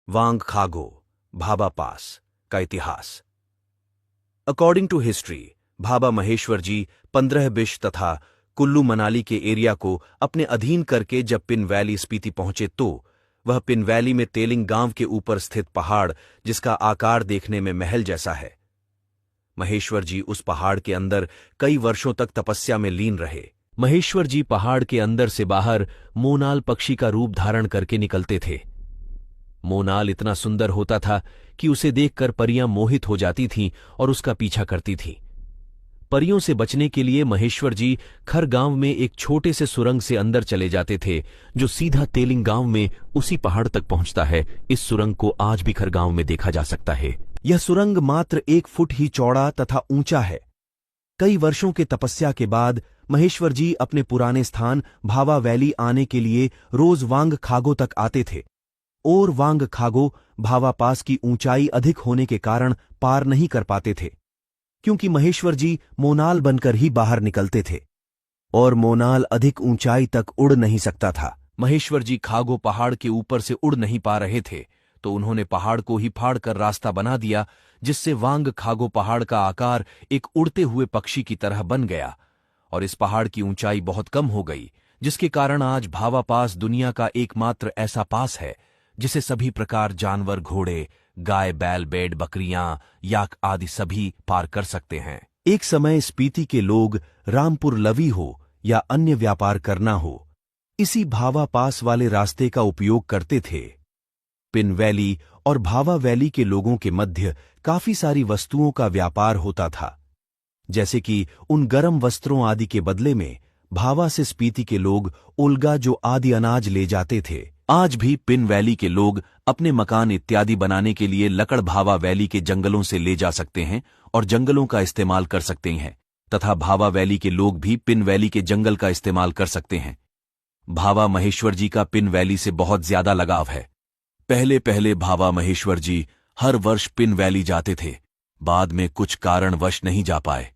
वांग खागो Bhabha pass का इतिहास। According to history, Bhabha Maheshwar ji 15 बिश तथा कुल्लू मनाली के एरिया को अपने अधीन करके जब पिन वैली स्पीति पहुंचे तो वह पिन वैली में तेलिंग गांव के ऊपर स्थित पहाड़, जिसका आकार देखने में महल जैसा है। महेश्वर जी उस पहाड़ के अंदर कई वर्षों तक तपस्या में लीन रहे। महेश्वर जी पहाड़ के अंदर से बाहर मोनाल पक्षी का रूप धारण करके निकलते थे। मोनाल इतना सुंदर होता था कि उसे देखकर परियां मोहित हो जाती थीं और उसका पीछा करती थीं। परियों से बचने के लिए महेश्वर जी खर गांव में एक छोटे से सुरंग से अंदर चले जाते थे, जो सीधा तेलिंग गांव में उसी पहाड़ तक पहुंचता है। इस सुरंग को आज भी खर गांव में देखा जा सकता है। यह सुरंग मात्र 1 फुट ही चौड़ा तथा ऊंचा है। कई वर्षों के तपस्या के बाद महेश्वर जी अपने पुराने स्थान भाभा वैली आने के लिए रोज वांग खागो तक आते थे, और वांग खागो भाभा पास की ऊंचाई अधिक होने के कारण पार नहीं कर पाते थे, क्योंकि महेश्वर जी मोनाल बनकर ही बाहर निकलते थे और मोनाल अधिक ऊंचाई तक उड़ नहीं सकता था। महेश्वर जी खागो पहाड़ के ऊपर से उड़ नहीं पा रहे थे, तो उन्होंने पहाड़ को ही फाड़ कर रास्ता बना दिया, जिससे वांग खागो पहाड़ का आकार एक उड़ते हुए पक्षी की तरह बन गया और इस पहाड़ की ऊंचाई बहुत कम हो गई, जिसके कारण आज भाभा पास दुनिया का एकमात्र ऐसा पास है जिसे सभी प्रकार जानवर, घोड़े, गाय, बैल, भेड़, बकरियां, याक आदि सभी पार कर सकते हैं। एक समय स्पीति के लोग रामपुर लवी हो या अन्य व्यापार करना हो, इसी भाभा पास वाले रास्ते का उपयोग करते थे। पिन वैली और भाभा वैली के लोगों के मध्य काफी सारी वस्तुओं का व्यापार होता था, जैसे कि उन गर्म वस्त्रों आदि के बदले में भाभा से स्पीति के लोग उल्गा जो आदि अनाज ले जाते थे। आज भी पिन वैली के लोग अपने मकान इत्यादि बनाने के लिए लकड़ भाभा वैली के जंगलों से ले जा सकते हैं और जंगलों का इस्तेमाल कर सकते हैं, तथा भाभा वैली के लोग भी पिन वैली के जंगल का इस्तेमाल कर सकते हैं। भाभा महेश्वर जी का पिन वैली से बहुत ज्यादा लगाव है। पहले पहले भाभा महेश्वर जी हर वर्ष पिन वैली जाते थे, बाद में कुछ कारणवश नहीं जा पाए।